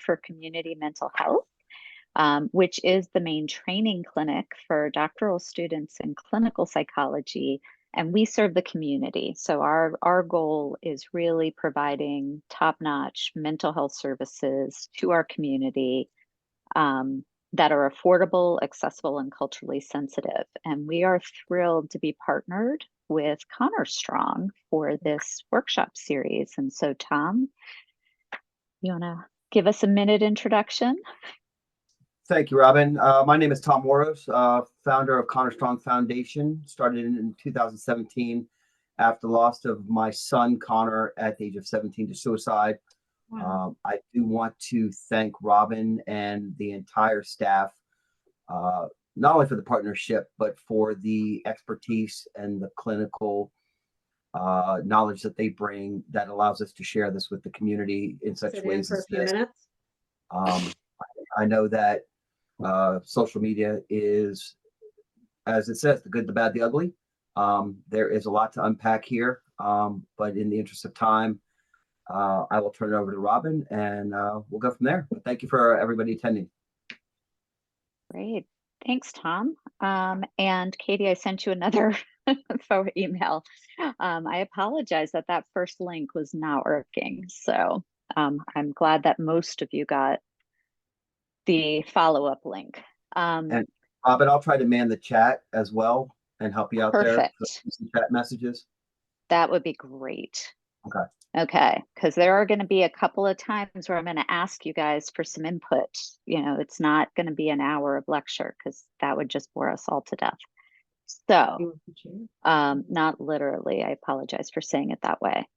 for Community Mental Health, which is the main training clinic for doctoral students in clinical psychology. And we serve the community. So our goal is really providing top-notch mental health services to our community, that are affordable, accessible, and culturally sensitive. And we are thrilled to be partnered with Connor Strong for this workshop series. And so, Tom, you want to give us a minute introduction? Thank you, Robin. My name is Tom Moros, founder of Connor Strong Foundation. Started in 2017 after the loss of my son, Connor, at the age of 17 to suicide. Wow. I do want to thank Robin and the entire staff, not only for the partnership, but for the expertise and the clinical knowledge that they bring that allows us to share this with the community in such ways for a as few this. minutes. I know that social media is, as it says, the good, the bad, the ugly. There is a lot to unpack here, but in the interest of time, I will turn it over to Robin and we'll go from there. But thank you for everybody attending. Great. Thanks, Tom. And Katie, I sent you another email. I apologize that that first link was not working. So I'm glad that most of you got the follow-up link. And Robin, I'll try to man the chat as well and help you out there. Some chat messages. That would be great. Okay. Okay, because there are going to be a couple of times where I'm going to ask you guys for some input. You know, it's not going to be an hour of lecture because that would just bore us all to death. So, not literally, I apologize for saying it that way.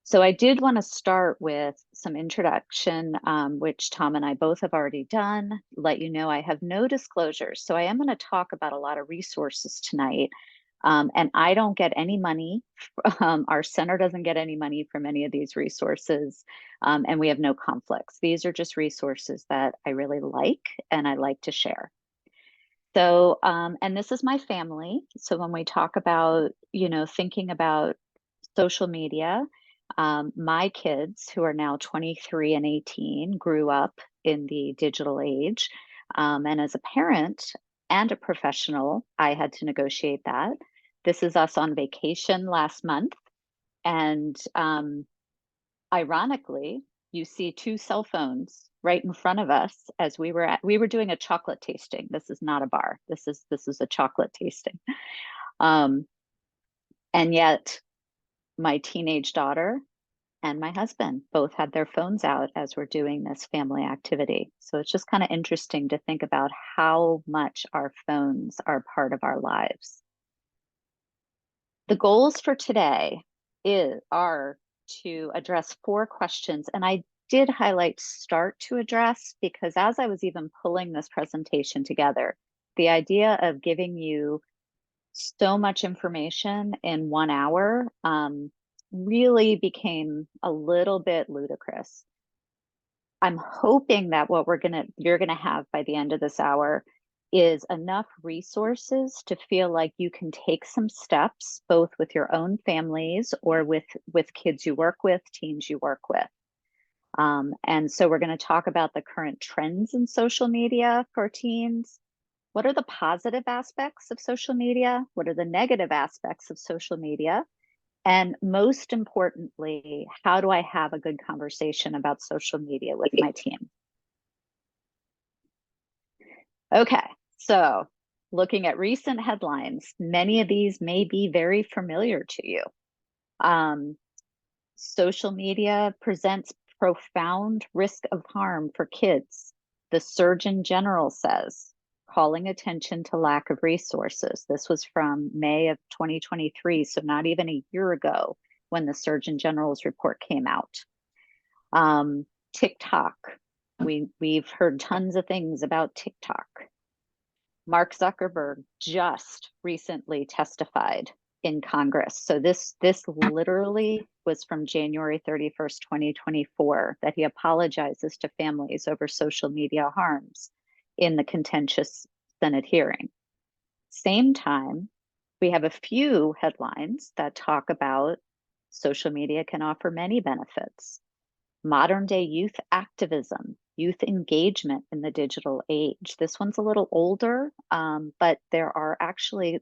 So I did want to start with some introduction, which Tom and I both have already done. Let you know I have no disclosures. So I am going to talk about a lot of resources tonight. And I don't get any money. Our center doesn't get any money from any of these resources. And we have no conflicts. These are just resources that I really like and I like to share. So, and this is my family. So when we talk about, you know, thinking about social media, my kids, who are now 23 and 18, grew up in the digital age. And as a parent and a professional, I had to negotiate that. This is us on vacation last month. And ironically, you see two cell phones right in front of us as we were doing a chocolate tasting. This is not a bar. This is a chocolate tasting. And yet my teenage daughter and my husband both had their phones out as we're doing this family activity. So it's just kind of interesting to think about how much our phones are part of our lives. The goals for today are to address 4 questions, and I did highlight start to address because as I was even pulling this presentation together, the idea of giving you so much information in 1 hour really became a little bit ludicrous. I'm hoping that what you're gonna have by the end of this hour is enough resources to feel like you can take some steps, both with your own families or with kids you work with, teams you work with. And so we're going to talk about the current trends in social media for teens. What are the positive aspects of social media? What are the negative aspects of social media? And most importantly, how do I have a good conversation about social media with my team? Okay, so looking at recent headlines, many of these may be very familiar to you. Social media presents profound risk of harm for kids. The Surgeon General says, calling attention to lack of resources. This was from May of 2023, so not even a year ago when the Surgeon General's report came out. TikTok, we've heard tons of things about TikTok. Mark Zuckerberg just recently testified in Congress. So this literally was from January 31st, 2024, that he apologizes to families over social media harms in the contentious Senate hearing. Same time, we have a few headlines that talk about social media can offer many benefits. Modern day youth activism youth engagement in the digital age. This one's a little older, but there are actually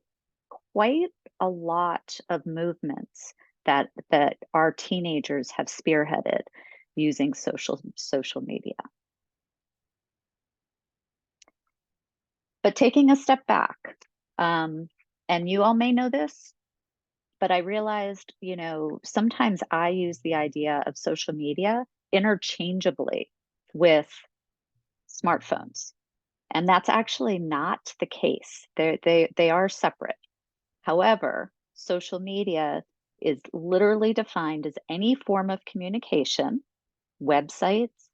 quite a lot of movements that our teenagers have spearheaded using social media. But taking a step back, and you all may know this, but I realized, sometimes I use the idea of social media interchangeably with smartphones. And that's actually not the case. They are separate. However, social media is literally defined as any form of communication, websites,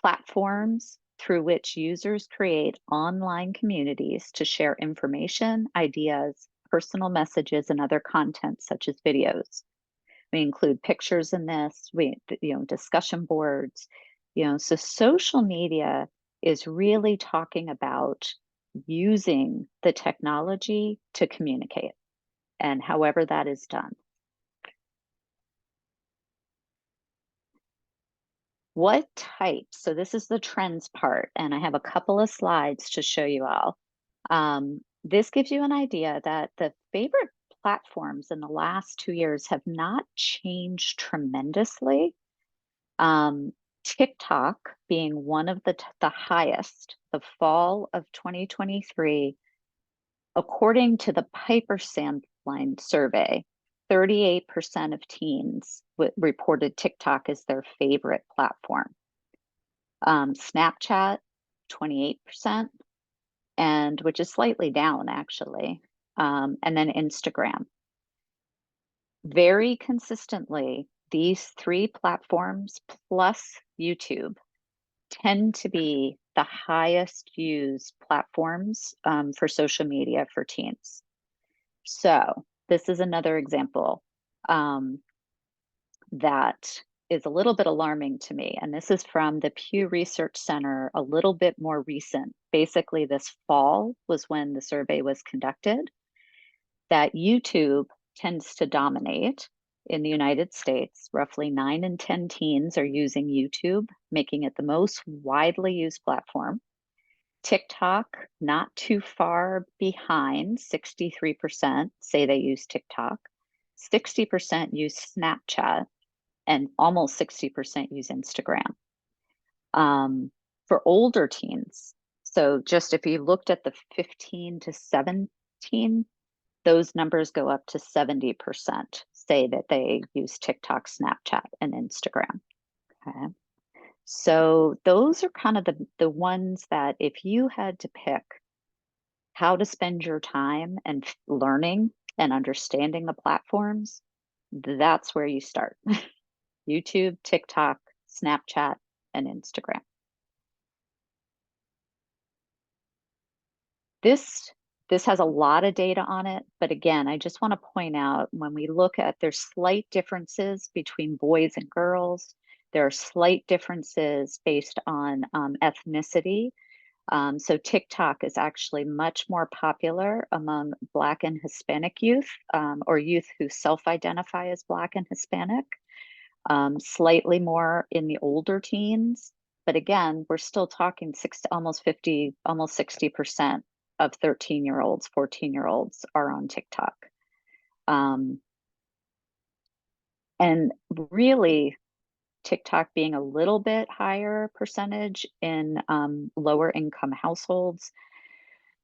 platforms through which users create online communities to share information, ideas, personal messages, and other content such as videos. We include pictures in this, discussion boards, so social media is really talking about using the technology to communicate and however that is done. What types? So this is the trends part, and I have a couple of slides to show you all. This gives you an idea that the favorite platforms in the last 2 years have not changed tremendously. TikTok being one of the highest, the fall of 2023, according to the Piper Sandler survey, 38% of teens reported TikTok as their favorite platform. Snapchat, 28%, and which is slightly down actually. And then Instagram. Very consistently, these 3 platforms plus YouTube tend to be the highest used platforms for social media for teens. So this is another example that is a little bit alarming to me. And this is from the Pew Research Center, a little bit more recent. Basically, this fall was when the survey was conducted, that YouTube tends to dominate in the United States. Roughly 9 in 10 teens are using YouTube, making it the most widely used platform. TikTok, not too far behind, 63% say they use TikTok. 60% use Snapchat, and almost 60% use Instagram. For older teens, so just if you looked at the 15 to 17, those numbers go up to 70% say that they use TikTok, Snapchat, and Instagram. Okay. So those are kind of the ones that if you had to pick how to spend your time and learning and understanding the platforms, that's where you start. YouTube, TikTok, Snapchat, and Instagram. This has a lot of data on it, but again, I just want to point out when we look at there's slight differences between boys and girls. There are slight differences based on ethnicity. So TikTok is actually much more popular among Black and Hispanic youth, or youth who self-identify as Black and Hispanic. Slightly more in the older teens, but again, we're still talking almost 60% of 13-year-olds, 14-year-olds are on TikTok. And really, TikTok being a little bit higher percentage in lower income households,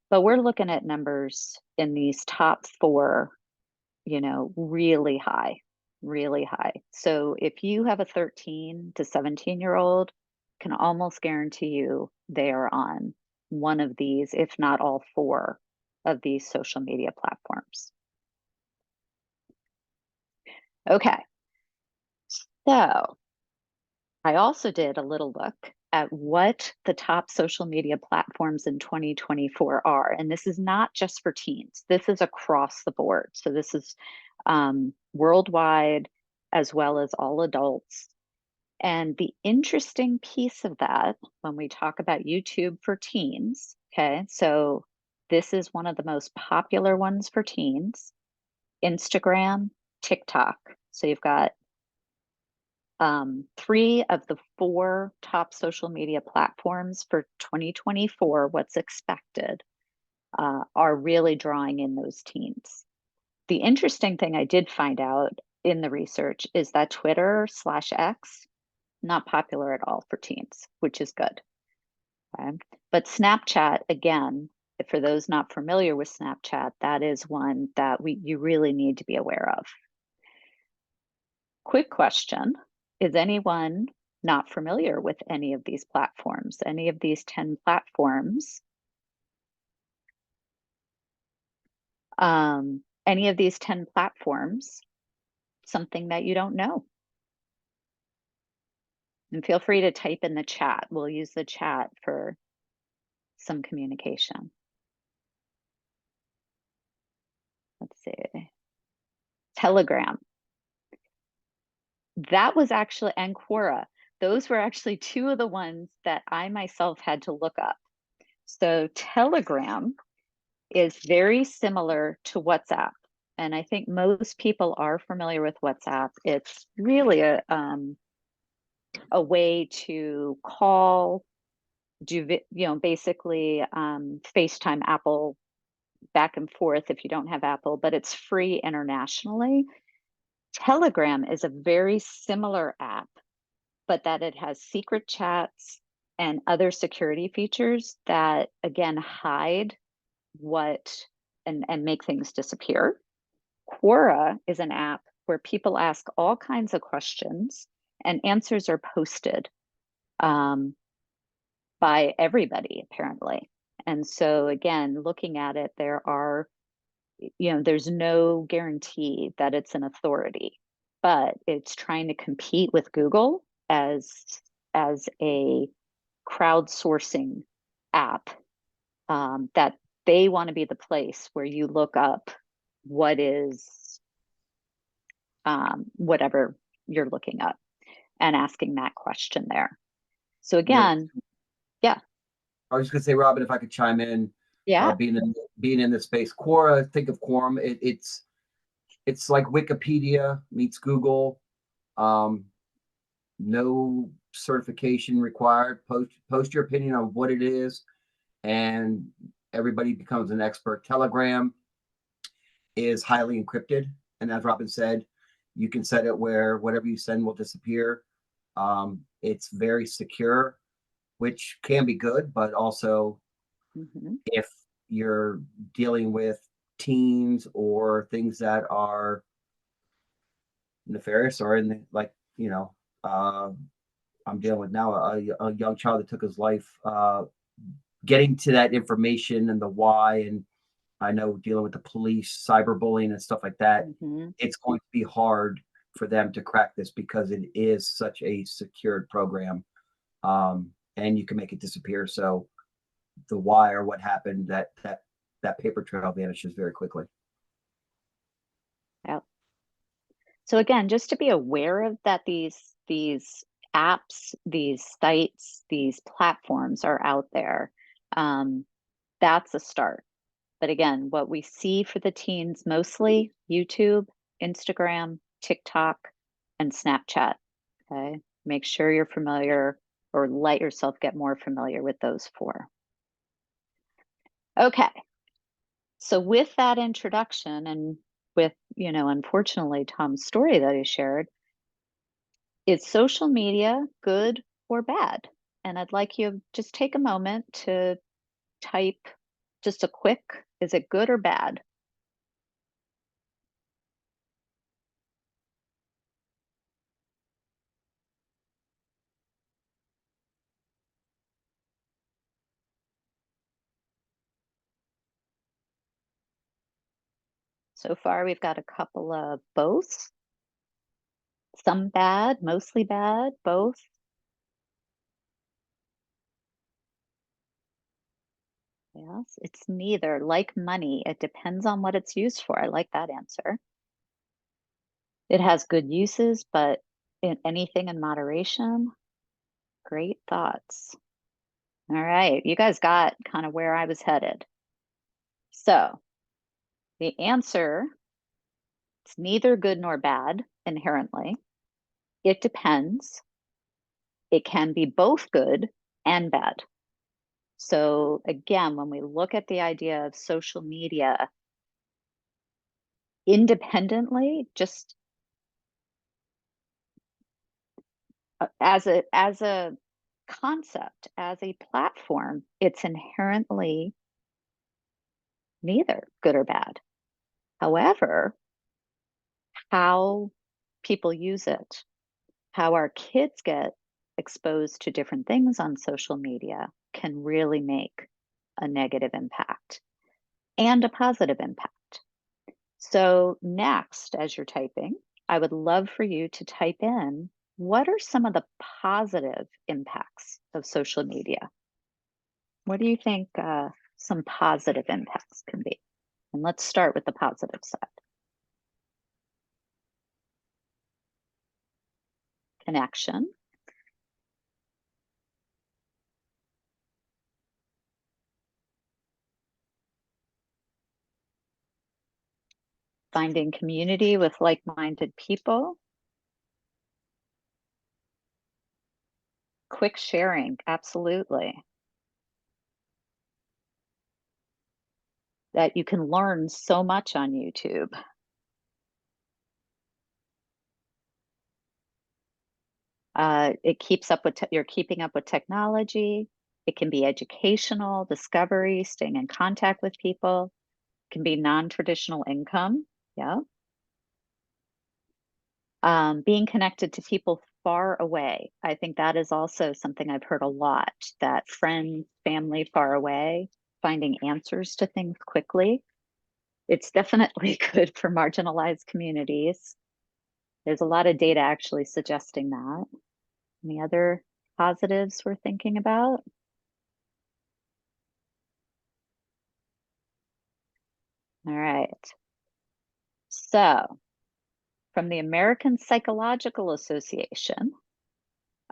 but we're looking at numbers in these top 4, really high, really high. So if you have a 13 to 17-year-old, can almost guarantee you they are on one of these, if not all 4 of these social media platforms. Okay, so I also did a little look at what the top social media platforms in 2024 are. And this is not just for teens, this is across the board. So this is worldwide as well as all adults. And the interesting piece of that, when we talk about YouTube for teens, okay, so this is one of the most popular ones for teens, Instagram, TikTok. So you've got 3 of the 4 top social media platforms for 2024, what's expected, are really drawing in those teens. The interesting thing I did find out in the research is that Twitter/X, not popular at all for teens, which is good. Okay? But Snapchat, again, for those not familiar with Snapchat, that is one that you really need to be aware of. Quick question. Is anyone not familiar with any of these platforms, any of these 10 platforms? Any of these 10 platforms, something that you don't know? And feel free to type in the chat. We'll use the chat for some communication. Let's see. Telegram. That was actually, and Quora. Those were actually 2 of the ones that I myself had to look up. So Telegram is very similar to WhatsApp. And I think most people are familiar with WhatsApp. It's really a way to call, basically FaceTime Apple back and forth if you don't have Apple, but it's free internationally. Telegram is a very similar app, but that it has secret chats and other security features that, again, hide and make things disappear. Quora is an app where people ask all kinds of questions and answers are posted by everybody, apparently. And so, again, looking at it, there's no guarantee that it's an authority, but it's trying to compete with Google as a crowdsourcing app, that they want to be the place where you look up what is whatever you're looking up and asking that question there. So again, yeah. I was just gonna say, Robin, if I could chime in, Yeah. being in this space, Quora, think of Quorum. It's like Wikipedia meets Google. No certification required. Post your opinion on what it is, and everybody becomes an expert. Telegram is highly encrypted, and as Robin said, you can set it where whatever you send will disappear. It's very secure, which can be good, but also if you're dealing with teens or things that are nefarious or I'm dealing with now a young child that took his life, getting to that information and the why, and I know dealing with the police, cyberbullying and stuff like that, it's going to be hard for them to crack this because it is such a secured program, and you can make it disappear. So the why or what happened, that paper trail vanishes very quickly. Yeah. So again, just to be aware of that, these apps, these sites, these platforms are out there. That's a start. But again, what we see for the teens, mostly YouTube, Instagram, TikTok, and Snapchat. Okay. Make sure you're familiar or let yourself get more familiar with those 4. Okay. So with that introduction and with, unfortunately, Tom's story that he shared, is social media good or bad? And I'd like you to just take a moment to type just a quick, is it good or bad? So far, we've got a couple of both. Some bad, mostly bad, both. Yes, it's neither. Like money, it depends on what it's used for. I like that answer. It has good uses, but anything in moderation. Great thoughts. All right, you guys got kind of where I was headed. So the answer, it's neither good nor bad inherently. it depends. It can be both good and bad. So again, when we look at the idea of social media independently, just as a concept, as a platform, it's inherently neither good or bad. However, how people use it, how our kids get exposed to different things on social media can really make a negative impact and a positive impact. So next, as you're typing, I would love for you to type in, what are some of the positive impacts of social media? What do you think some positive impacts can be? And let's start with the positive side. Connection. Finding community with like-minded people. Quick sharing, absolutely. That you can learn so much on YouTube. It keeps up with, you're keeping up with technology. It can be educational, discovery, staying in contact with people. It can be non-traditional income, yeah. Being connected to people far away. I think that is also something I've heard a lot, that friends, family far away, finding answers to things quickly. It's definitely good for marginalized communities. There's a lot of data actually suggesting that. Any other positives we're thinking about? All right. So, from the American Psychological Association,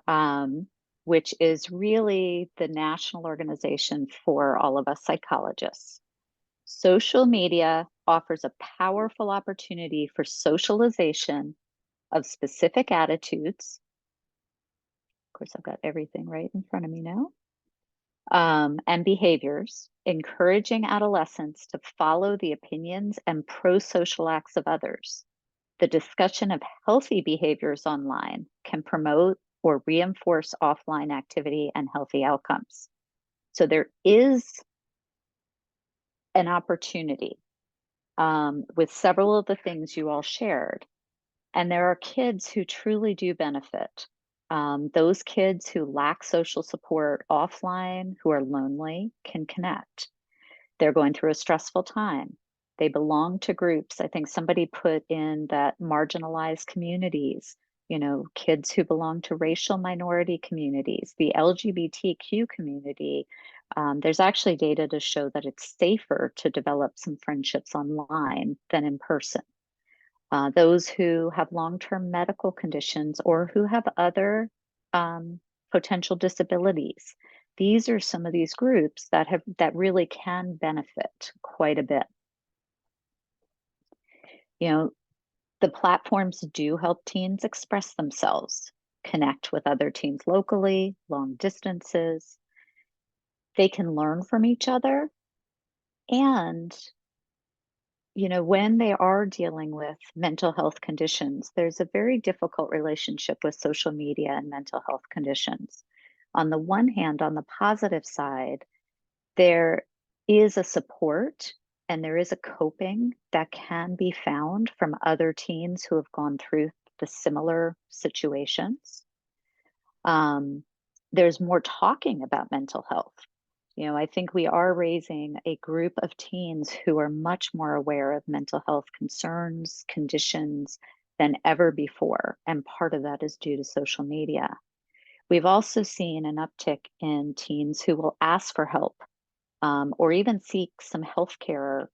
um, which is really the national organization for all of us psychologists, social media offers a powerful opportunity for socialization of specific attitudes. Of course, I've got everything right in front of me now. And behaviors, encouraging adolescents to follow the opinions and pro-social acts of others. The discussion of healthy behaviors online can promote or reinforce offline activity and healthy outcomes. So there is an opportunity with several of the things you all shared. And there are kids who truly do benefit. Those kids who lack social support offline, who are lonely, can connect. They're going through a stressful time. They belong to groups. I think somebody put in that marginalized communities, kids who belong to racial minority communities, the LGBTQ community. There's actually data to show that it's safer to develop some friendships online than in person. Those who have long-term medical conditions or who have other potential disabilities. These are some of these groups that really can benefit quite a bit. The platforms do help teens express themselves, connect with other teens locally, long distances. They can learn from each other. And when they are dealing with mental health conditions, there's a very difficult relationship with social media and mental health conditions. On the one hand, on the positive side, there is a support and there is a coping that can be found from other teens who have gone through the similar situations. There's more talking about mental health. I think we are raising a group of teens who are much more aware of mental health concerns, conditions than ever before. And part of that is due to social media. We've also seen an uptick in teens who will ask for help or even seek some health care,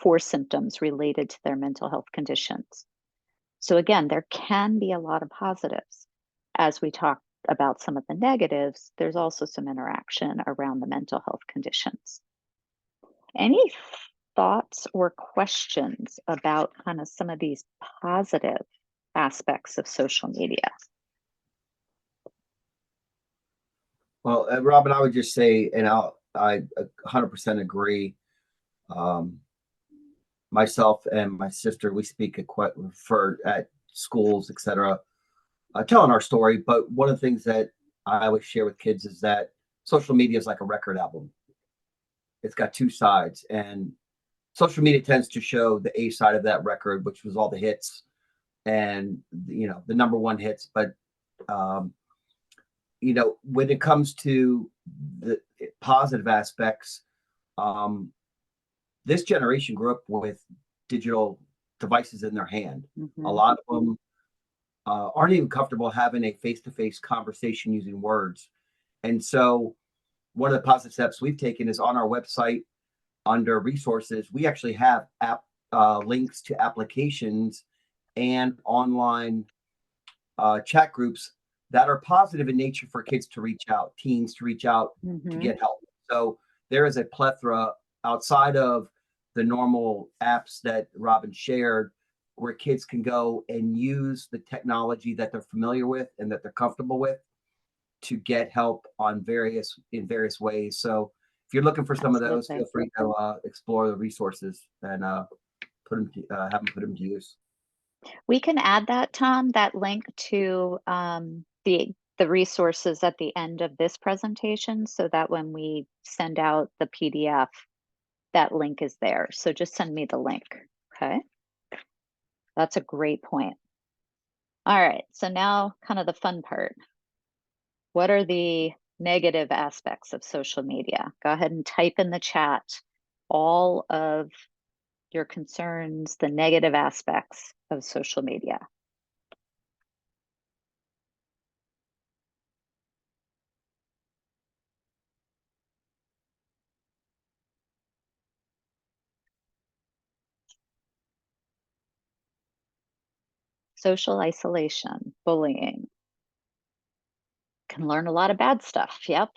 for symptoms related to their mental health conditions. So again, there can be a lot of positives. As we talk about some of the negatives, there's also some interaction around the mental health conditions. Any thoughts or questions about kind of some of these positive aspects of social media? Well, Robin, I would just say, and I 100% agree. Myself and my sister, we speak at schools, etc., telling our story. But one of the things that I always share with kids is that social media is like a record album. It's got two sides, and social media tends to show the A side of that record, which was all the hits and the number one hits. But um, when it comes to the positive aspects, um, this generation grew up with digital devices in their hand. A lot of them aren't even comfortable having a face-to-face conversation using words. And so one of the positive steps we've taken is on our website under resources, we actually have links to applications and online chat groups that are positive in nature for kids to reach out, teens to reach out to get help. So there is a plethora outside of the normal apps that Robin shared, where kids can go and use the technology that they're familiar with and that they're comfortable with to get help in various ways. So if you're looking for some of those, feel free to explore the resources and have them put them to use. We can add that, Tom, that link to the resources at the end of this presentation, so that when we send out the PDF, that link is there. So just send me the link, okay? That's a great point. All right, so now kind of the fun part. What are the negative aspects of social media? Go ahead and type in the chat all of your concerns, the negative aspects of social media. Social isolation, bullying. Can learn a lot of bad stuff. Yep.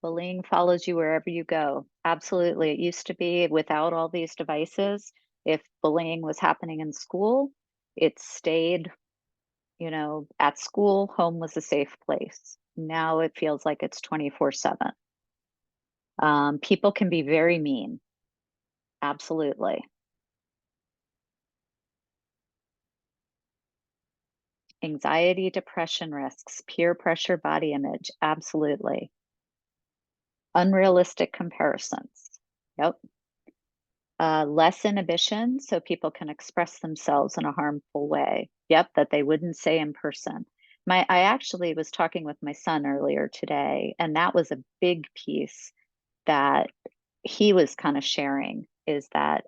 Bullying follows you wherever you go. Absolutely. It used to be without all these devices, if bullying was happening in school, it stayed, at school. Home was a safe place. Now it feels like it's 24/7. People can be very mean. Absolutely. Anxiety, depression risks, peer pressure, body image. Absolutely. Unrealistic comparisons. Yep. Less inhibition, so people can express themselves in a harmful way. Yep, that they wouldn't say in person. I actually was talking with my son earlier today, and that was a big piece that he was kind of sharing, is that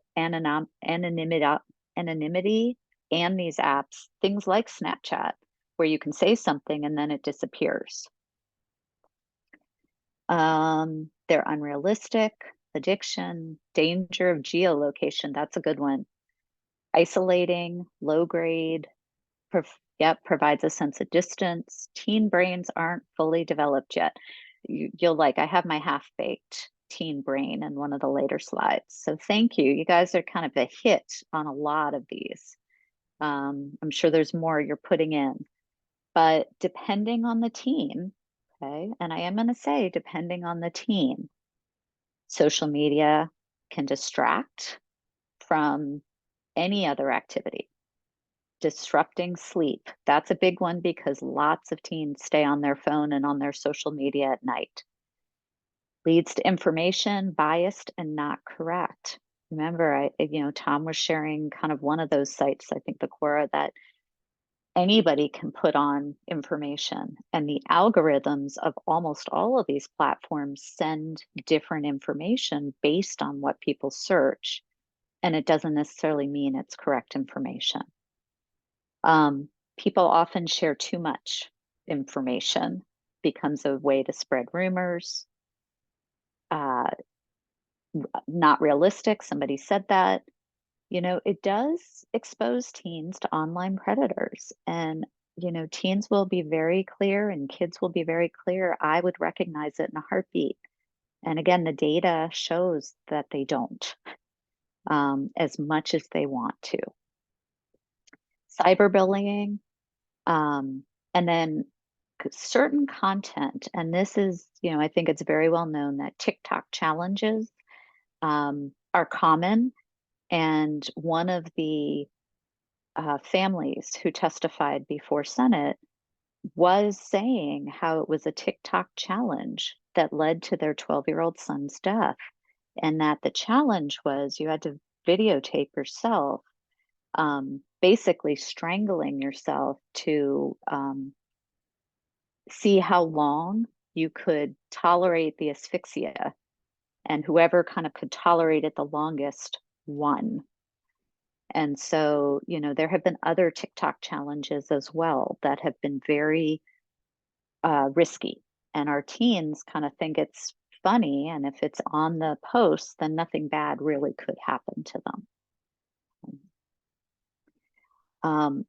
anonymity and these apps, things like Snapchat, where you can say something and then it disappears. They're unrealistic. Addiction, danger of geolocation. That's a good one. Isolating, low grade. Provides a sense of distance. Teen brains aren't fully developed yet. I have my half-baked teen brain in one of the later slides. So thank you. You guys are kind of a hit on a lot of these. I'm sure there's more you're putting in, but depending on the teen, okay, and I am going to say depending on the teen, social media can distract from any other activity. Disrupting sleep. That's a big one because lots of teens stay on their phone and on their social media at night. Leads to information biased and not correct. Remember, Tom was sharing kind of one of those sites, I think the Quora, that anybody can put on information, and the algorithms of almost all of these platforms send different information based on what people search, and it doesn't necessarily mean it's correct information. People often share too much information, becomes a way to spread rumors. Not realistic, somebody said that. It does expose teens to online predators, and teens will be very clear and kids will be very clear. I would recognize it in a heartbeat. And again, the data shows that they don't, as much as they want to. cyberbullying, and then certain content. And this is, I think it's very well known that TikTok challenges are common. And one of the families who testified before Senate was saying how it was a TikTok challenge that led to their 12-year-old son's death. And that the challenge was you had to videotape yourself, basically strangling yourself to see how long you could tolerate the asphyxia. And whoever kind of could tolerate it the longest won. And so, there have been other TikTok challenges as well that have been very risky. And our teens kind of think it's funny. And if it's on the post, then nothing bad really could happen to them.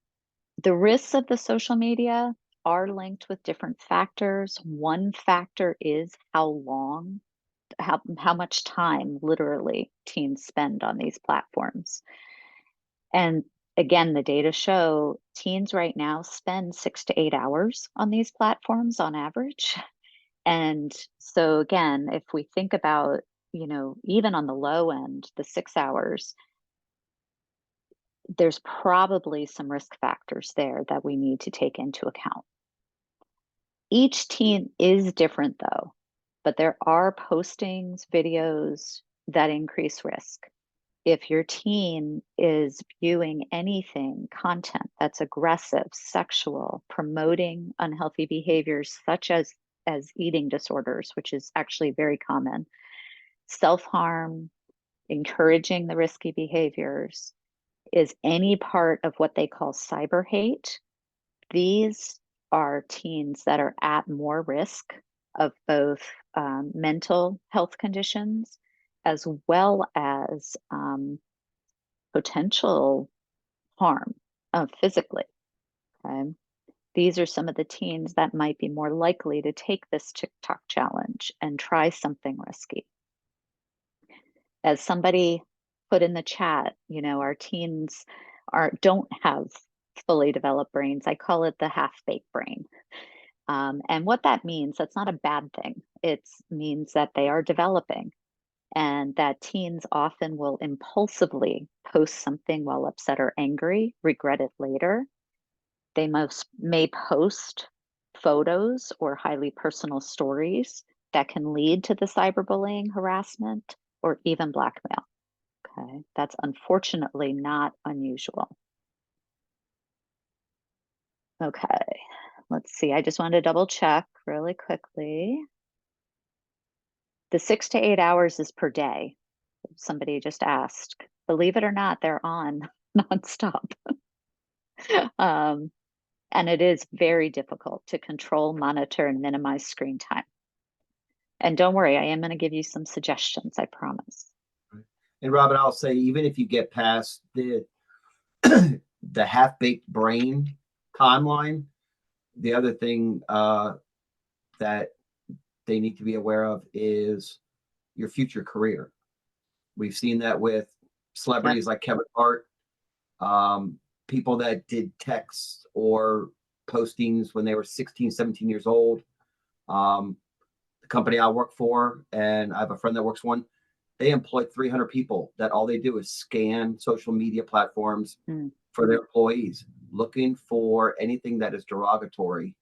The risks of the social media are linked with different factors. One factor is how much time literally teens spend on these platforms. And again, the data show teens right now spend 6 to 8 hours on these platforms on average. And so again, if we think about, even on the low end, the 6 hours, there's probably some risk factors there that we need to take into account. Each teen is different though, but there are postings, videos that increase risk. If your teen is viewing anything, content that's aggressive, sexual, promoting unhealthy behaviors such as eating disorders, which is actually very common, self-harm, encouraging the risky behaviors, is any part of what they call cyber hate, these are teens that are at more risk of both mental health conditions as well as potential harm physically. Okay? These are some of the teens that might be more likely to take this TikTok challenge and try something risky. As somebody put in the chat, our teens don't have fully developed brains. I call it the half-baked brain. And what that means, that's not a bad thing. It means that they are developing, and that teens often will impulsively post something while upset or angry, regret it later. They may post photos or highly personal stories that can lead to the cyberbullying, harassment, or even blackmail. Okay, that's unfortunately not unusual. Okay, let's see. I just wanted to double check really quickly. The 6 to 8 hours is per day. Somebody just asked. Believe it or not, they're on nonstop. And it is very difficult to control, monitor, and minimize screen time. And don't worry, I am going to give you some suggestions, I promise. And Robin, I'll say, even if you get past the the half-baked brain timeline, the other thing that they need to be aware of is your future career. We've seen that with celebrities like Kevin Hart, people that did texts or postings when they were 16, 17 years old. The company I work for, and I have a friend that works one, they employ 300 people that all they do is scan social media platforms for their employees, looking for anything that is derogatory.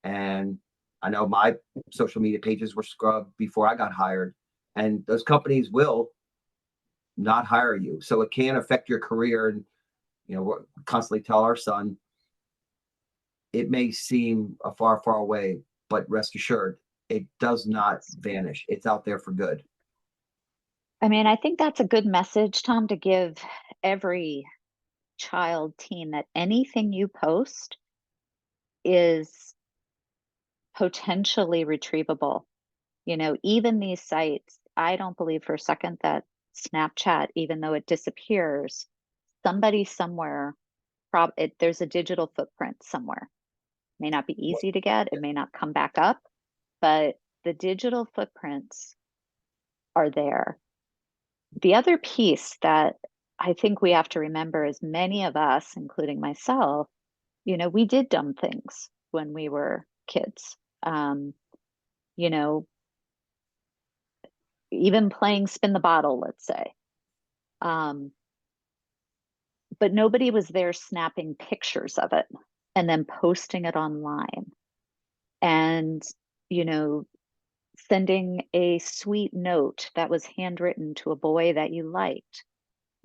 And I know my social media pages were scrubbed before I got hired, and those companies will not hire you. So it can affect your career. And, we constantly tell our son, it may seem a far, far away, but rest assured, it does not vanish. It's out there for good. I mean, I think that's a good message, Tom, to give every child, teen, that anything you post is potentially retrievable. Even these sites, I don't believe for a second that Snapchat, even though it disappears, somebody somewhere, there's a digital footprint somewhere. It may not be easy to get, it may not come back up, but the digital footprints are there. The other piece that I think we have to remember, as many of us, including myself, we did dumb things when we were kids. You know, even playing spin the bottle, let's say. Um, but nobody was there snapping pictures of it and then posting it online and, you know, sending a sweet note that was handwritten to a boy that you liked.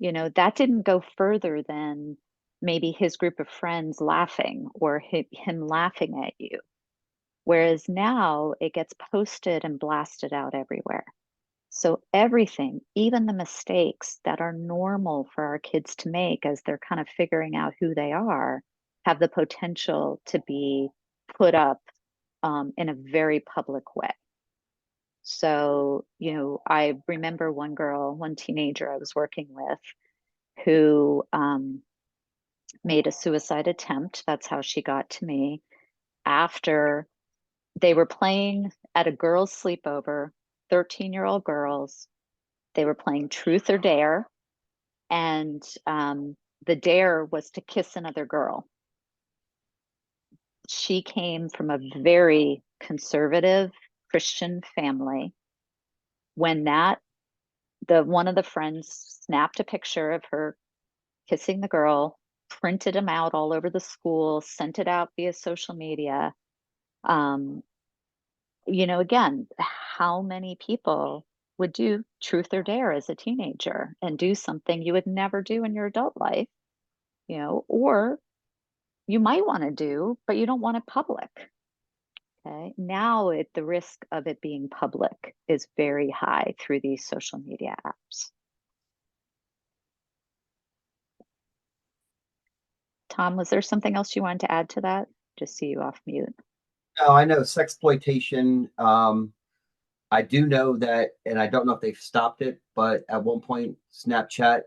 That didn't go further than maybe his group of friends laughing or him laughing at you. Whereas now it gets posted and blasted out everywhere. So everything, even the mistakes that are normal for our kids to make as they're kind of figuring out who they are, have the potential to be put up in a very public way. So, I remember one girl, one teenager I was working with who made a suicide attempt. That's how she got to me. After they were playing at a girls' sleepover, 13-year-old girls, they were playing Truth or Dare. And the dare was to kiss another girl. She came from a very conservative Christian family. When one of the friends snapped a picture of her kissing the girl, printed them out all over the school, sent it out via social media. Again, how many people would do Truth or Dare as a teenager and do something you would never do in your adult life, or you might want to do, but you don't want it public. Okay. Now the risk of it being public is very high through these social media apps. Tom, was there something else you wanted to add to that? Just see you off mute. No, I know sexploitation. I do know that, and I don't know if they've stopped it, but at one point, Snapchat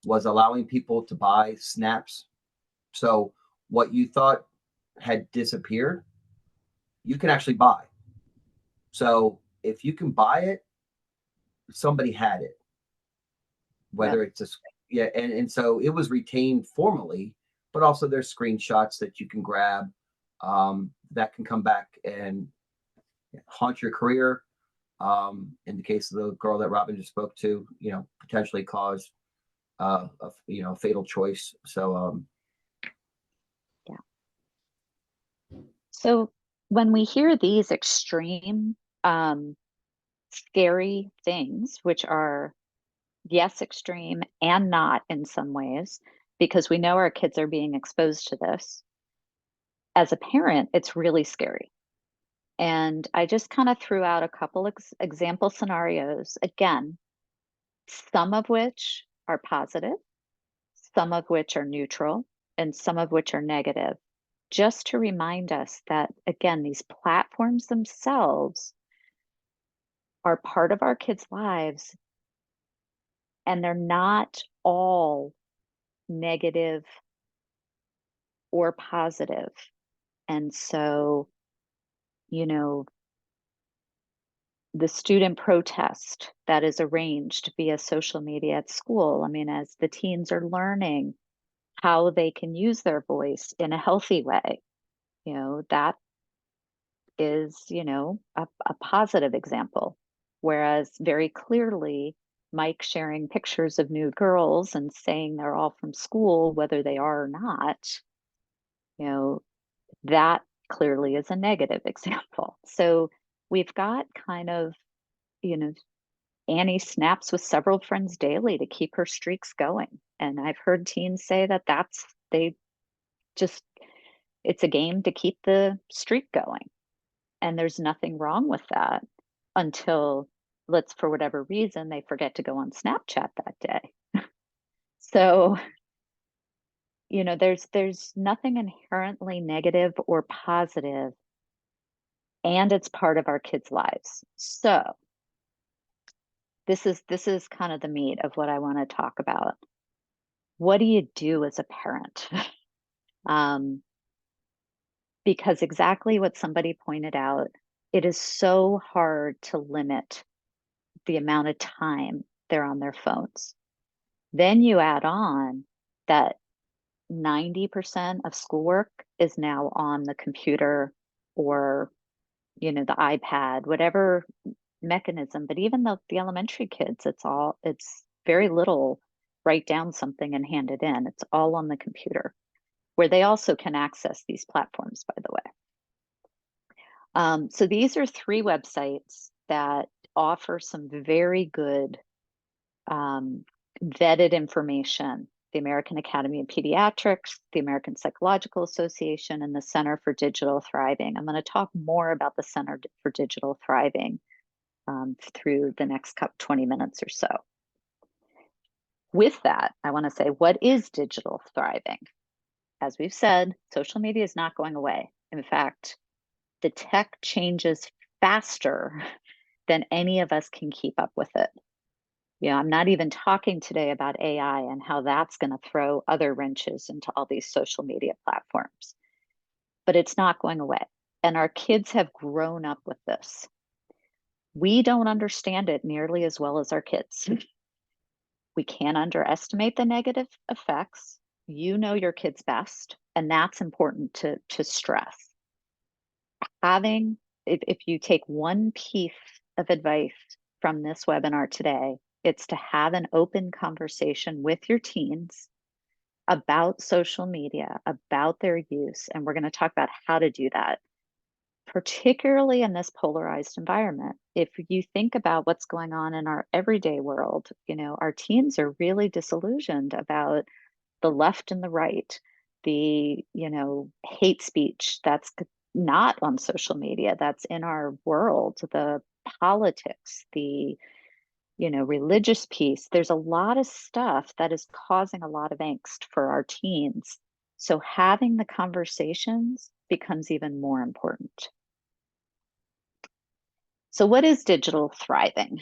was allowing people to buy snaps. So what you thought had disappeared, you can actually buy. So if you can buy it, somebody had it, whether Yep. it's a, yeah. And so it was retained formally, but also there's screenshots that you can grab that can come back and haunt your career. In the case of the girl that Robin just spoke to, potentially cause a fatal choice. So Yeah. So when we hear these extreme, scary things, which are, yes, extreme and not in some ways, because we know our kids are being exposed to this, as a parent, it's really scary. And I just kind of threw out a couple example scenarios, again, some of which are positive, some of which are neutral, and some of which are negative, just to remind us that, again, these platforms themselves are part of our kids' lives, and they're not all negative or positive. And so, you know, the student protest that is arranged via social media at school, I mean, as the teens are learning how they can use their voice in a healthy way, that is, a positive example. Whereas very clearly, Mike sharing pictures of nude girls and saying they're all from school, whether they are or not, that clearly is a negative example. So we've got kind of, you know, Annie snaps with several friends daily to keep her streaks going. And I've heard teens say that they just, it's a game to keep the streak going. And there's nothing wrong with that until, for whatever reason, they forget to go on Snapchat that day. So, there's nothing inherently negative or positive, and it's part of our kids' lives. So this is kind of the meat of what I want to talk about. What do you do as a parent? Because exactly what somebody pointed out, it is so hard to limit the amount of time they're on their phones. Then you add on that 90% of schoolwork is now on the computer or, the iPad, whatever mechanism. But even the elementary kids, it's very little write down something and hand it in. It's all on the computer, where they also can access these platforms, by the way. So these are 3 websites that offer some very good vetted information: the American Academy of Pediatrics, the American Psychological Association, and the Center for Digital Thriving. I'm going to talk more about the Center for Digital Thriving through the next 20 minutes or so. With that, I want to say, what is digital thriving? As we've said, social media is not going away. In fact, the tech changes faster than any of us can keep up with it. I'm not even talking today about AI and how that's going to throw other wrenches into all these social media platforms. But it's not going away. And our kids have grown up with this. We don't understand it nearly as well as our kids. We can't underestimate the negative effects. You know your kids best, and that's important to stress. If you take one piece of advice from this webinar today, it's to have an open conversation with your teens about social media, about their use. And we're going to talk about how to do that, particularly in this polarized environment. If you think about what's going on in our everyday world, our teens are really disillusioned about the left and the right, the, hate speech that's not on social media, that's in our world, the politics, the, religious piece. There's a lot of stuff that is causing a lot of angst for our teens. So having the conversations becomes even more important. So what is digital thriving?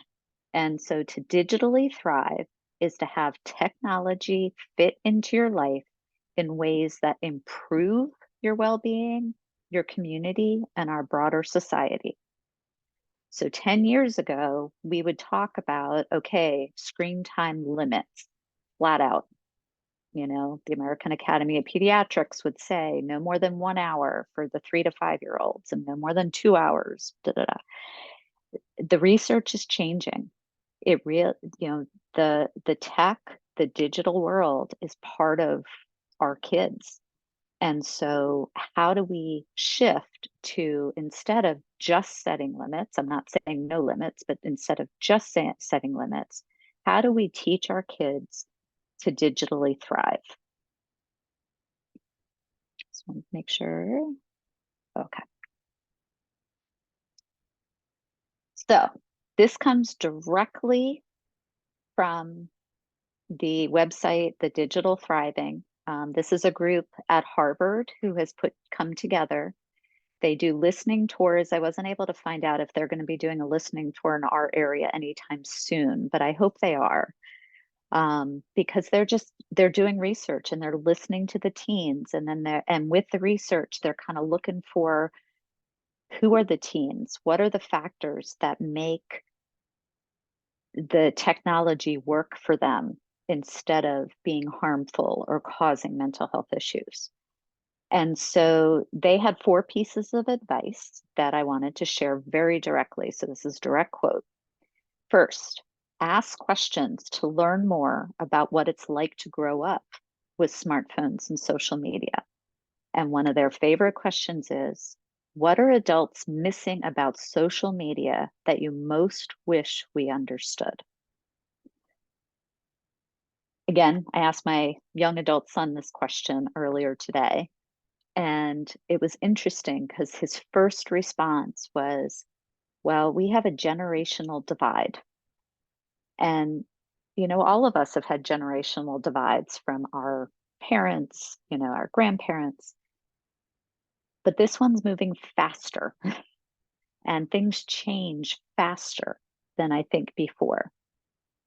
And so to digitally thrive is to have technology fit into your life in ways that improve your well-being, your community, and our broader society. So 10 years ago, we would talk about, okay, screen time limits, flat out. The American Academy of Pediatrics would say no more than 1 hour for the 3 to 5-year-olds and no more than 2 hours. The research is changing. The tech, the digital world is part of our kids. And so how do we shift to, instead of just setting limits, I'm not saying no limits, but instead of just setting limits, how do we teach our kids to digitally thrive? Just want to make sure. Okay. So this comes directly from the website, The Digital Thriving. This is a group at Harvard who has come together. They do listening tours. I wasn't able to find out if they're going to be doing a listening tour in our area anytime soon, but I hope they are, because they're doing research and they're listening to the teens, and then with the research, they're kind of looking for, who are the teens? What are the factors that make the technology work for them instead of being harmful or causing mental health issues? And so they had 4 pieces of advice that I wanted to share very directly. So this is direct quote. First, ask questions to learn more about what it's like to grow up with smartphones and social media. And one of their favorite questions is, what are adults missing about social media that you most wish we understood? Again, I asked my young adult son this question earlier today. And it was interesting because his first response was, well, we have a generational divide. And, all of us have had generational divides from our parents, our grandparents. But this one's moving faster and things change faster than I think before.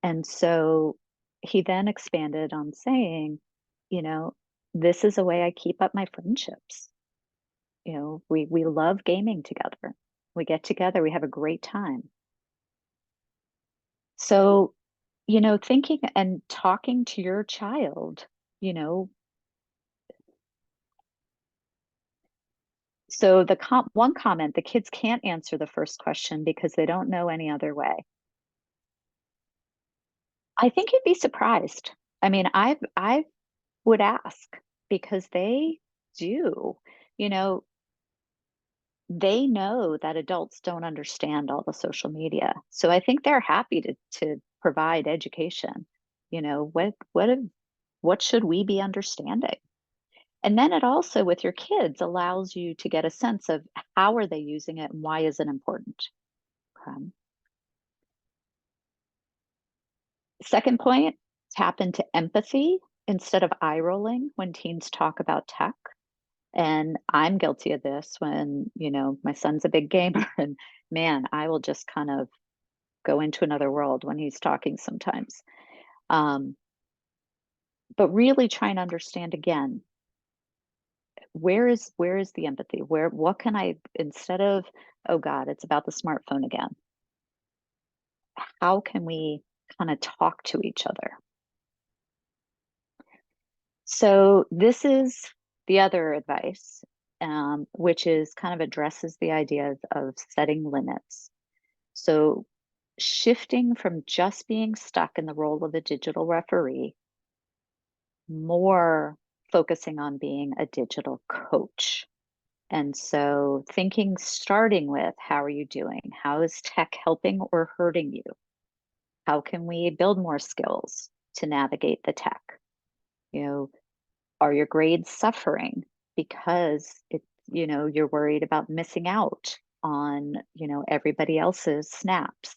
And so he then expanded on saying, this is a way I keep up my friendships. We love gaming together. We get together, we have a great time. So thinking and talking to your child, you know, so one comment, the kids can't answer the first question because they don't know any other way. I think you'd be surprised. I mean, I would ask because they do, you know, they know that adults don't understand all the social media. So I think they're happy to provide education. What should we be understanding? And then it also with your kids allows you to get a sense of how are they using it and why is it important. Okay. Second point, tap into empathy instead of eye rolling when teens talk about tech. And I'm guilty of this when, my son's a big gamer and man, I will just kind of go into another world when he's talking sometimes. Um, but really try and understand again, where is the empathy? What can I, instead of, oh God, it's about the smartphone again, how can we kind of talk to each other? So this is the other advice, which is kind of addresses the idea of setting limits. So shifting from just being stuck in the role of a digital referee, more focusing on being a digital coach. And so thinking, starting with, how are you doing? How is tech helping or hurting you? How can we build more skills to navigate the tech? You know, are your grades suffering because you're worried about missing out on, everybody else's snaps?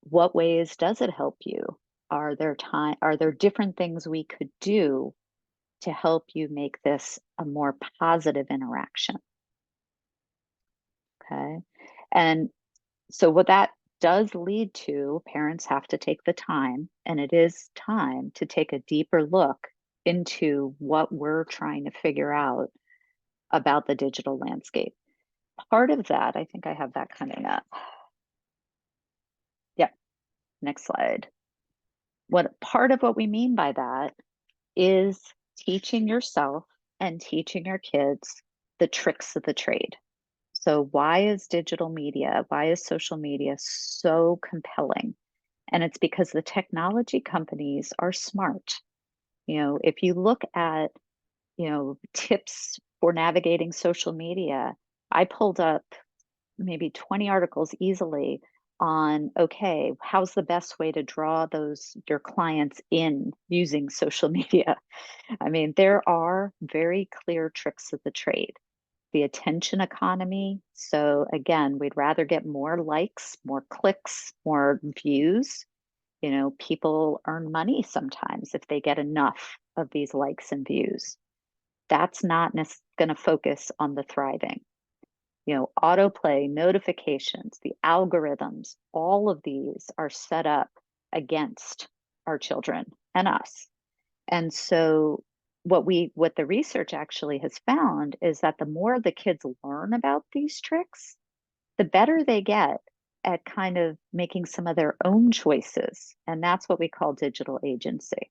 What ways does it help you? Are there different things we could do to help you make this a more positive interaction? Okay. And so what that does lead to, parents have to take the time, and it is time to take a deeper look into what we're trying to figure out about the digital landscape. Part of that, I think I have that coming up. Yep, next slide. What part of what we mean by that is teaching yourself and teaching your kids the tricks of the trade. So why is social media so compelling? And it's because the technology companies are smart. If you look at, tips for navigating social media, I pulled up maybe 20 articles easily on, okay, how's the best way to draw your clients in using social media? I mean, there are very clear tricks of the trade. The attention economy. So again, we'd rather get more likes, more clicks, more views. People earn money sometimes if they get enough of these likes and views. That's not going to focus on the thriving. Autoplay, notifications, the algorithms, all of these are set up against our children and us. And so what the research actually has found is that the more the kids learn about these tricks, the better they get at kind of making some of their own choices. And that's what we call digital agency.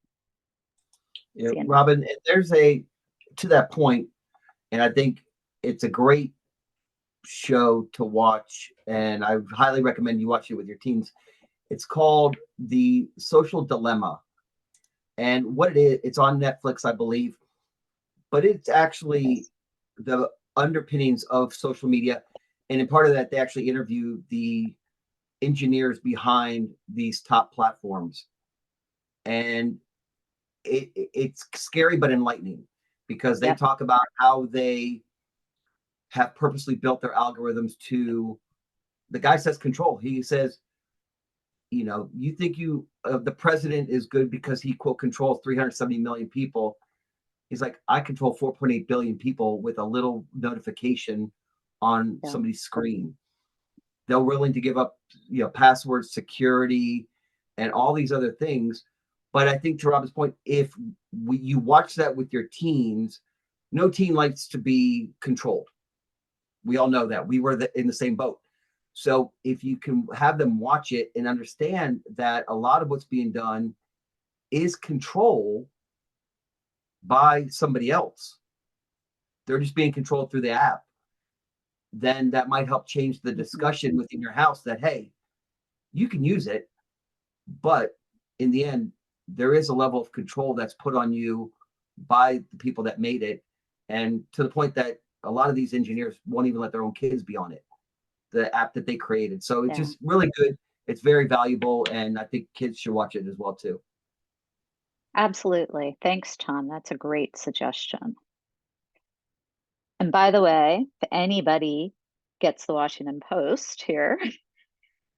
Yeah, Robin, to that point, and I think it's a great show to watch, and I highly recommend you watch it with your teens. It's called The Social Dilemma. And what it is, it's on Netflix, I believe, but it's actually the underpinnings of social media. And in part of that, they actually interview the engineers behind these top platforms. And it's scary but enlightening because they talk about how they have purposely built their algorithms to, the guy says, control. He says, you think the president is good because he quote controls 370 million people. He's like, I control 4.8 billion people with a little notification on somebody's screen. They're willing to give up, passwords, security, and all these other things. But I think to Robin's point, if you watch that with your teens, no teen likes to be controlled. We all know that. We were in the same boat. So if you can have them watch it and understand that a lot of what's being done is control by somebody else, they're just being controlled through the app, then that might help change the discussion within your house that, hey, you can use it, but in the end, there is a level of control that's put on you by the people that made it. And to the point that a lot of these engineers won't even let their own kids be on it, the app that they created. So it's Yeah, just really good. It's very valuable. And I think kids should watch it as well, too. absolutely. Thanks, Tom. That's a great suggestion. And by the way, if anybody gets the Washington Post here,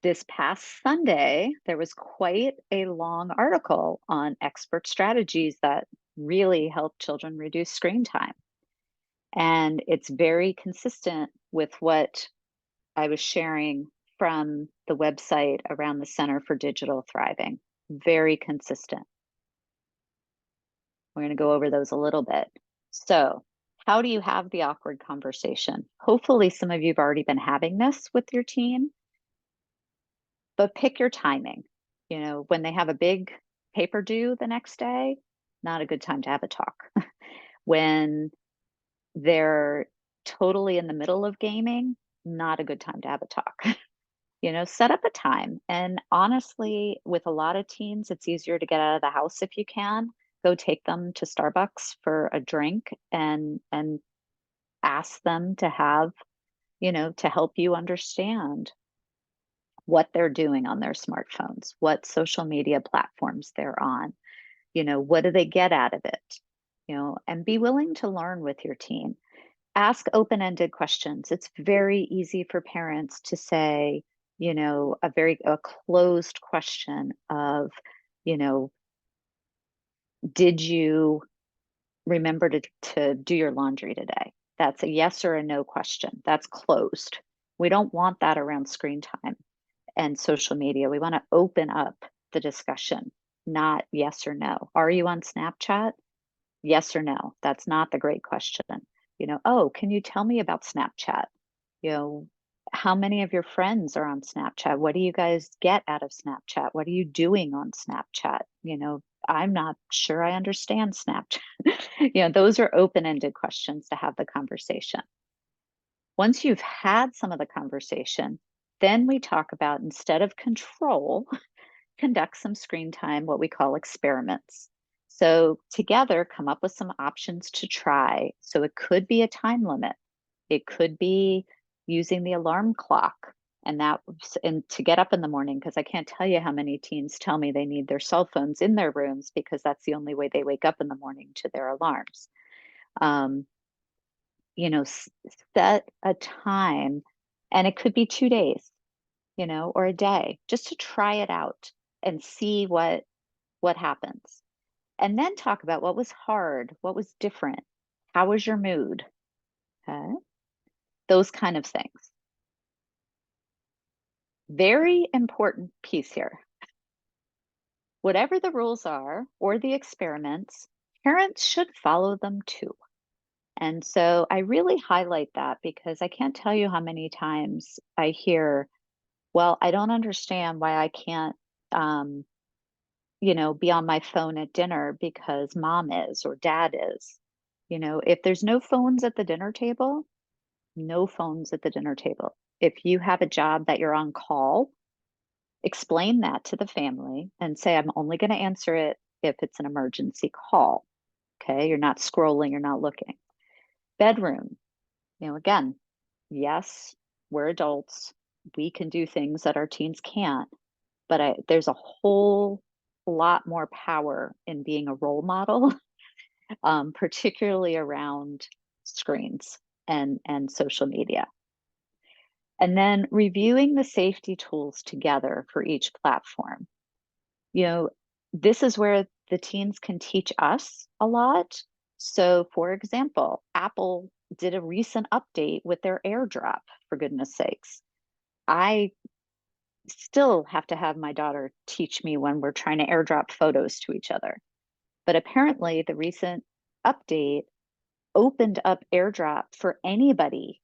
this past Sunday, there was quite a long article on expert strategies that really help children reduce screen time. And it's very consistent with what I was sharing from the website around the Center for Digital Thriving. Very consistent. We're going to go over those a little bit. So, how do you have the awkward conversation? Hopefully, some of you have already been having this with your teen, but pick your timing. You know, when they have a big paper due the next day, not a good time to have a talk. When they're totally in the middle of gaming, not a good time to have a talk. You know, set up a time. And honestly, with a lot of teens, it's easier to get out of the house if you can. Go take them to Starbucks for a drink and ask them to have, you know, to help you understand what they're doing on their smartphones, what social media platforms they're on, you know, what do they get out of it? You know, and be willing to learn with your teen. Ask open-ended questions. It's very easy for parents to say, you know, a closed question of, you know, did you remember to do your laundry today? That's a yes or a no question. That's closed. We don't want that around screen time and social media. We want to open up the discussion, not yes or no. Are you on Snapchat? Yes or no? That's not the great question. You know, oh, can you tell me about Snapchat? You know, how many of your friends are on Snapchat? What do you guys get out of Snapchat? What are you doing on Snapchat? You know, I'm not sure I understand Snapchat. You know, those are open-ended questions to have the conversation. Once you've had some of the conversation, then we talk about, instead of control, conduct some screen time, what we call experiments. So together, come up with some options to try. So it could be a time limit. It could be using the alarm clock and to get up in the morning, because I can't tell you how many teens tell me they need their cell phones in their rooms because that's the only way they wake up in the morning to their alarms. Um, you know, set a time, and it could be 2 days, you know, or a day, just to try it out and see what happens. And then talk about what was hard, what was different, how was your mood? Okay. Those kind of things. Very important piece here. Whatever the rules are or the experiments, parents should follow them too. And so I really highlight that because I can't tell you how many times I hear, well, I don't understand why I can't, you know, be on my phone at dinner because mom is or dad is. You know, if there's no phones at the dinner table, no phones at the dinner table. If you have a job that you're on call, explain that to the family and say, I'm only going to answer it if it's an emergency call. Okay. You're not scrolling, you're not looking. Bedroom, you know, again, yes, we're adults. We can do things that our teens can't, but there's a whole lot more power in being a role model, particularly around screens and social media. And then reviewing the safety tools together for each platform. You know, this is where the teens can teach us a lot. So, for example, Apple did a recent update with their AirDrop, for goodness sakes. I still have to have my daughter teach me when we're trying to AirDrop photos to each other. But apparently, the recent update opened up AirDrop for anybody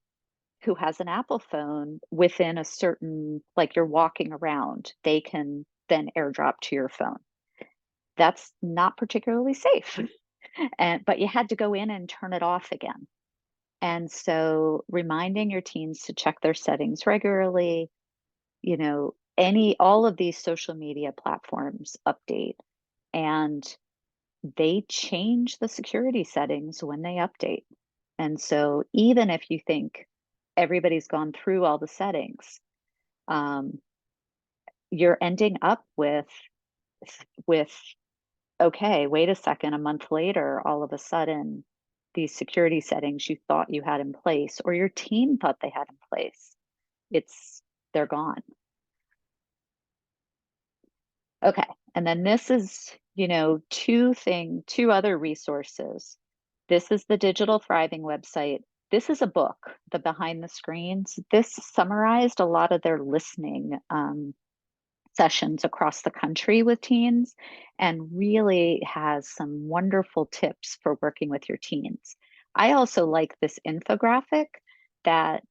who has an Apple phone within a certain, like you're walking around, they can then airdrop to your phone. That's not particularly safe. But you had to go in and turn it off again. And so reminding your teens to check their settings regularly, all of these social media platforms update, and they change the security settings when they update. And so even if you think everybody's gone through all the settings, you're ending up with, okay, wait a second, a month later, all of a sudden, these security settings you thought you had in place, or your team thought they had in place, they're gone. Okay, and then this is, two other resources. This is the Digital Thriving website. This is a book, The Behind the Screens. This summarized a lot of their listening sessions across the country with teens, and really has some wonderful tips for working with your teens. I also like this infographic that,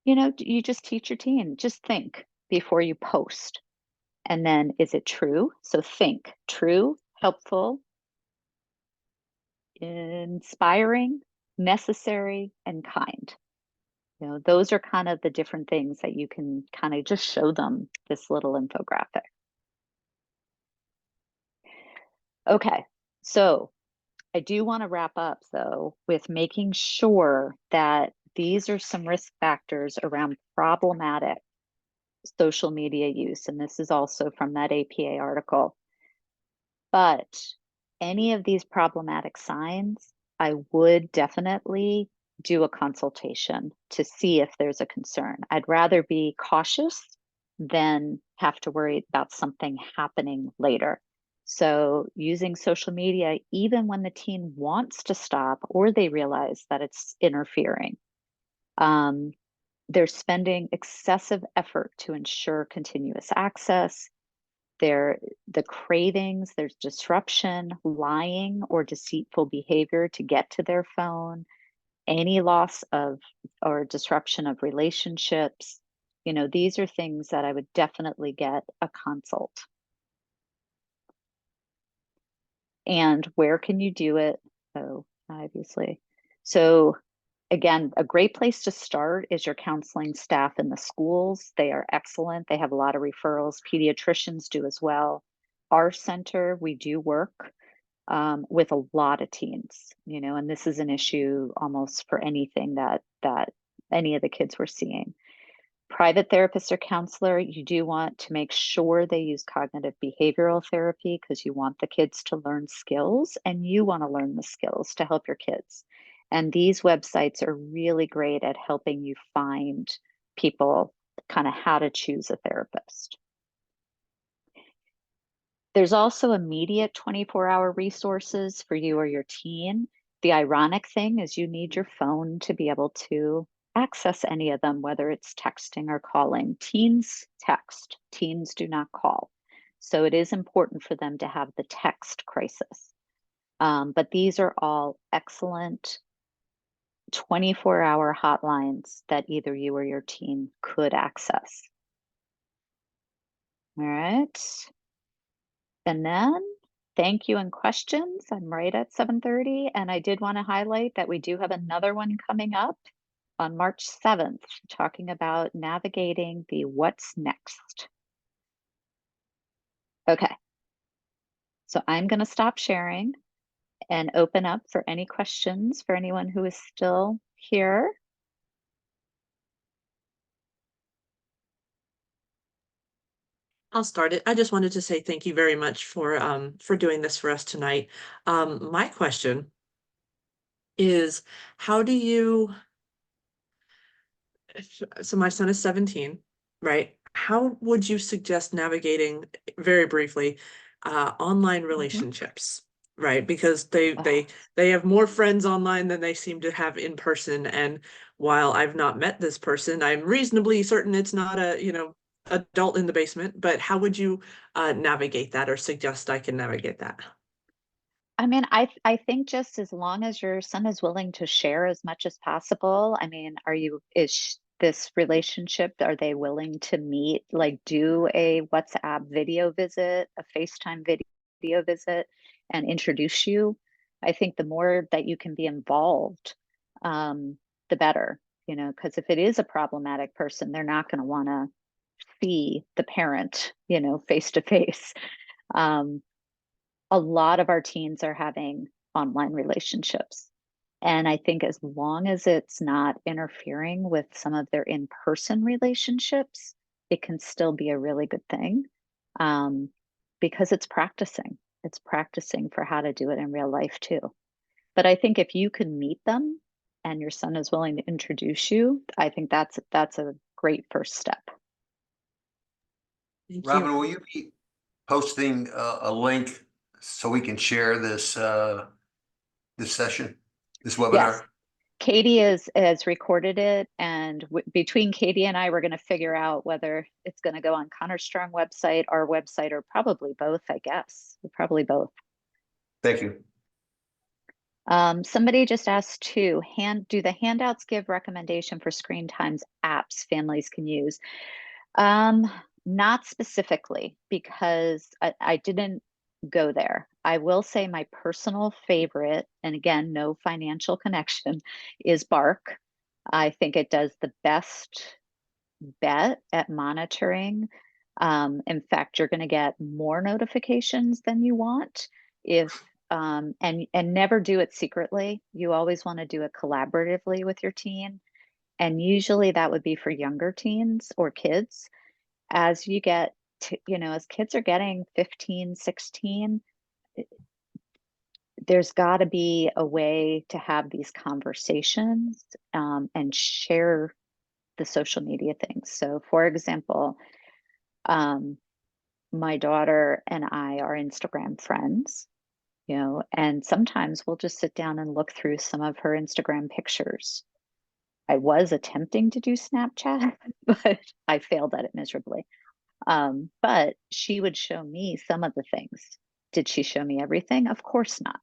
you just teach your teen, just think before you post. And then, is it true? So think true, helpful, inspiring, necessary, and kind. Those are kind of the different things that you can kind of just show them this little infographic. Okay, so I do want to wrap up though with making sure that these are some risk factors around problematic social media use. And this is also from that APA article. But any of these problematic signs, I would definitely do a consultation to see if there's a concern. I'd rather be cautious than have to worry about something happening later. So using social media, even when the teen wants to stop or they realize that it's interfering, they're spending excessive effort to ensure continuous access. The cravings, there's disruption, lying or deceitful behavior to get to their phone, any loss of or disruption of relationships. These are things that I would definitely get a consult. And where can you do it? Oh, obviously. So again, a great place to start is your counseling staff in the schools. They are excellent. They have a lot of referrals. Pediatricians do as well. Our center, we do work with a lot of teens, and this is an issue almost for anything that any of the kids we're seeing. Private therapist or counselor, you do want to make sure they use cognitive behavioral therapy because you want the kids to learn skills and you want to learn the skills to help your kids. And these websites are really great at helping you find people kind of how to choose a therapist. There's also immediate 24-hour resources for you or your teen. The ironic thing is you need your phone to be able to access any of them, whether it's texting or calling. Teens text, teens do not call. So it is important for them to have the text crisis. But these are all excellent 24-hour hotlines that either you or your teen could access. All right. And then thank you and questions. I'm right at 7:30. And I did want to highlight that we do have another one coming up on March 7th, talking about navigating the what's next. Okay. So I'm going to stop sharing and open up for any questions for anyone who is still here. I'll start it. I just wanted to say thank you very much for doing this for us tonight. My question is, how do you, so my son is 17, right? How would you suggest navigating, very briefly, online relationships, right? Because they have more friends online than they seem to have in person. And while I've not met this person, I'm reasonably certain it's not a, adult in the basement. But how would you navigate that, or suggest I can navigate that? I mean, I think just as long as your son is willing to share as much as possible. I mean, this relationship, are they willing to meet, like do a WhatsApp video visit, a FaceTime video visit, and introduce you? I think the more that you can be involved, the better, because if it is a problematic person, they're not going to want to see the parent, face to face. A lot of our teens are having online relationships. And I think as long as it's not interfering with some of their in-person relationships, it can still be a really good thing, um, because it's practicing. It's practicing for how to do it in real life too. But I think if you can meet them and your son is willing to introduce you, I think that's a great first step. Thank Robin, you. will you be posting a link so we can share this this session, this webinar? Yes. Katie has recorded it, and between Katie and I, we're going to figure out whether it's going to go on Connor Strong website, our website, or probably both, I guess. Probably both. Thank you. Somebody just asked too, do the handouts give recommendation for screen times apps families can use? Not specifically, because I didn't go there. I will say my personal favorite, and again, no financial connection, is Bark. I think it does the best bet at monitoring. In fact, you're going to get more notifications than you want if and never do it secretly. You always want to do it collaboratively with your teen. And usually that would be for younger teens or kids. As you get to, as kids are getting 15, 16, there's got to be a way to have these conversations, and share the social media things. So, for example, my daughter and I are Instagram friends, and sometimes we'll just sit down and look through some of her Instagram pictures. I was attempting to do Snapchat, but I failed at it miserably. But she would show me some of the things. Did she show me everything? Of course not.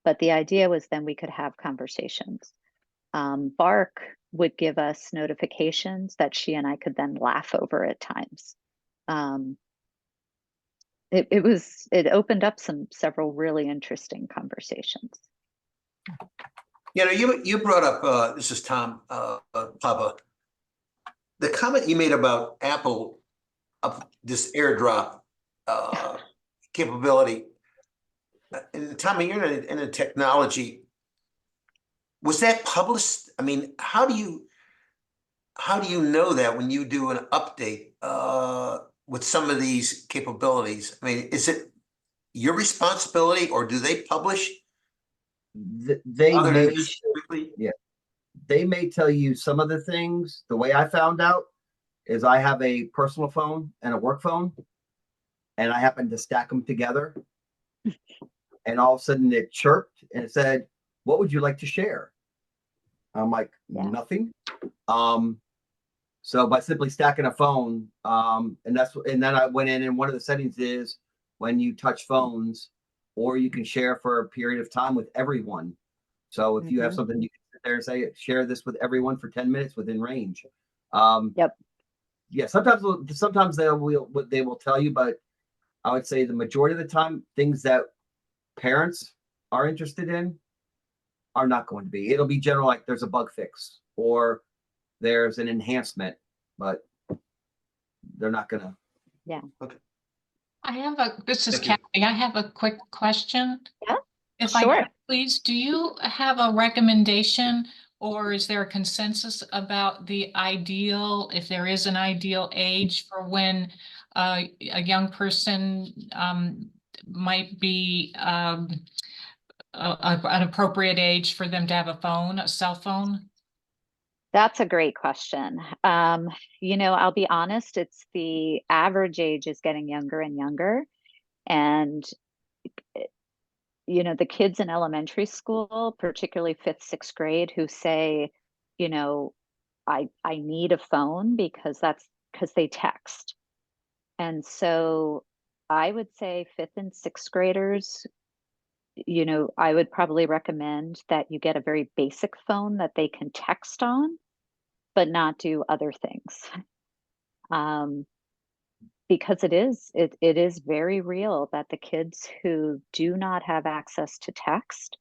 But the idea was then we could have conversations. Bark would give us notifications that she and I could then laugh over at times. It opened up several really interesting conversations. You know, you brought up this is Tom Papa. The comment you made about Apple this AirDrop capability. And Tommy, you're in a technology. Was that published? I mean, how do you know that when you do an update with some of these capabilities? I mean, is it your responsibility, or do they publish? They Other than may, specifically? yeah, they may tell you some of the things. The way I found out is I have a personal phone and a work phone, and I happened to stack them together. And all of a sudden it chirped and it said, "What would you like to share?" I'm like, Yeah. "Nothing." So by simply stacking a phone, and then I went in, and one of the settings is when you touch phones, or you can share for a period of time with everyone. So if you have something, you can sit there and say, "Share this with everyone for 10 minutes within range." Yep. Yeah, sometimes they will tell you, but I would say the majority of the time, things that parents are interested in are not going to be. It'll be general, like there's a bug fix or there's an enhancement, but they're not gonna. Yeah. Okay. This is Thank you. Kathy. I have a quick question. Yeah, If I sure. could, please, do you have a recommendation, or is there a consensus about the ideal, if there is an ideal age for when a young person might be an appropriate age for them to have a cell phone? That's a great question. I'll be honest, it's the average age is getting younger and younger. And, the kids in elementary school, particularly 5th, 6th grade, who say, I need a phone because they text. And so I would say 5th and 6th graders, you know, I would probably recommend that you get a very basic phone that they can text on, but not do other things. Um, because it is very real that the kids who do not have access to text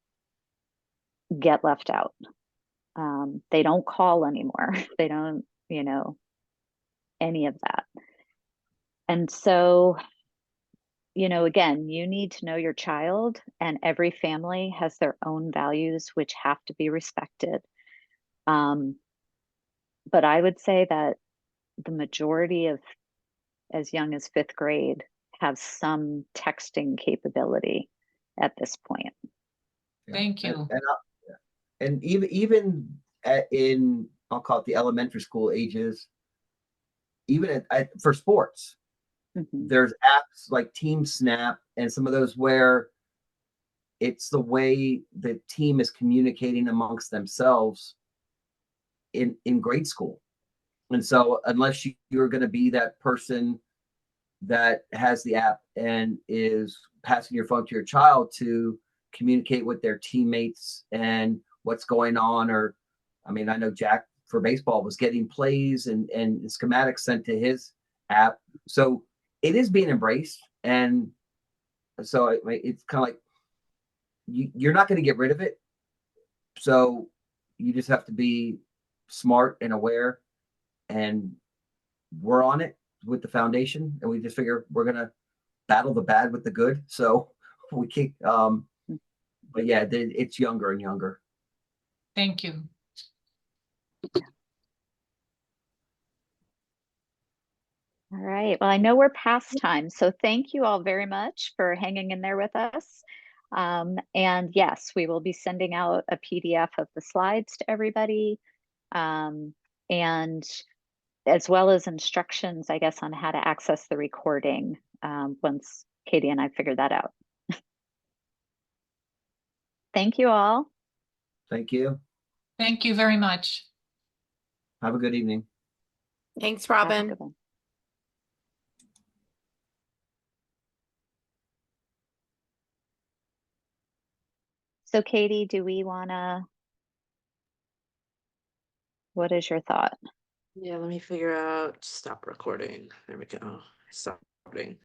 get left out. They don't call anymore. They don't, you know, any of that. And so, you know, again, you need to know your child, and every family has their own values, which have to be respected. But I would say that the majority of as young as 5th grade have some texting capability at this point. Yeah. Thank you. And even in, I'll call it the elementary school ages, even for sports, Mhm. there's apps like Team Snap and some of those where it's the way the team is communicating amongst themselves in grade school. And so unless you're going to be that person that has the app and is passing your phone to your child to communicate with their teammates and what's going on, or I mean, I know Jack for baseball was getting plays and schematics sent to his app. So it is being embraced. And so it's kind of like you're not going to get rid of it. So you just have to be smart and aware, and we're on it with the foundation, and we just figure we're going to battle the bad with the good. So we keep, but yeah, it's younger and younger. Thank you. All right. Well, I know we're past time, so thank you all very much for hanging in there with us. And yes, we will be sending out a PDF of the slides to everybody, and as well as instructions, I guess, on how to access the recording once Katie and I figure that out. Thank you all. Thank you. Thank you very much. Have a good evening. Thanks, Have a Robin. good one. So Katie, do we what is your thought? Yeah, let me figure out, stop recording. There we go. Stop recording.